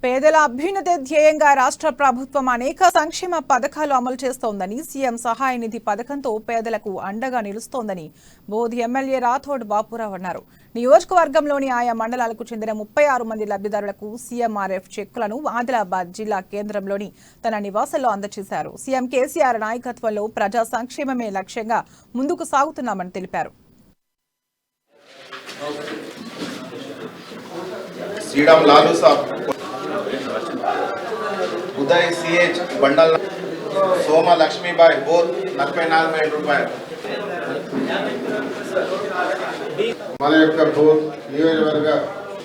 పేదల అభ్యున్నతి ధ్యేయంగా రాష్ట్ర ప్రభుత్వం అనేక సంక్షేమ పథకాలు అమలు చేస్తోందని సీఎం సహాయ నిధి పథకంతో పేదలకు అండగా నిలుస్తోందని బోధి ఎమ్మెల్యే రాథోడ్ బాపురావు అన్నారు. నియోజకవర్గంలోని ఆయా మండలాలకు చెందిన 36 మంది లబ్ధిదారులకు సీఎంఆర్ఎఫ్ చెక్కులను ఆదిలాబాద్ జిల్లా కేంద్రంలోని తన నివాసంలో అందజేశారు. సీఎం కేసీఆర్ నాయకత్వంలో ప్రజా సంక్షేమమే లక్ష్యంగా ముందుకు సాగుతున్నామని తెలిపారు. उदय CH बंडल सोमा लक्ष्मीबाई बोध 44,000 రూపాయలు మన యొక్క బోధ్ నియోజకవర్గ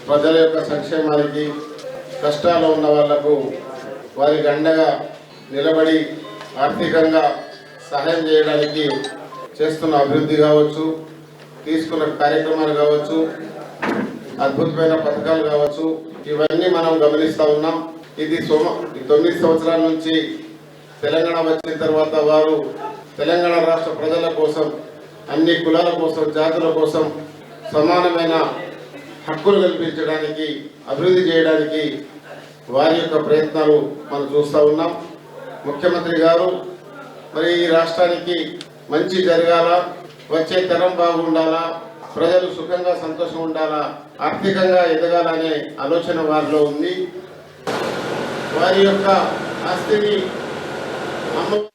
ప్రజల యొక్క సంక్షేమానికి కష్టాల్లో ఉన్న వాళ్లకు వారికి అండగా నిలబడి ఆర్థికంగా సహాయం చేయడానికి చేస్తున్న అభివృద్ధి కావచ్చు, తీసుకున్న కార్యక్రమాలు కావచ్చు, అద్భుతమైన పథకాలు కావచ్చు, ఇవన్నీ మనం గమనిస్తూ ఉన్నాం. ఇది 9 సంవత్సరాల నుంచి తెలంగాణ వచ్చిన తర్వాత వారు తెలంగాణ రాష్ట్ర ప్రజల కోసం, అన్ని కులాల కోసం, జాతుల కోసం సమానమైన హక్కులు కల్పించడానికి, అభివృద్ధి చేయడానికి వారి యొక్క ప్రయత్నాలు మనం చూస్తూ ఉన్నాం. ముఖ్యమంత్రి గారు మరి ఈ రాష్ట్రానికి మంచి జరగాల, వచ్చే తరం బాగుండాలా, ప్రజలు సుఖంగా సంతోషంగా ఉండాలా, ఆర్థికంగా ఎదగాలనే ఆలోచన వారిలో ఉంది. వారి యొక్క ఆస్తిని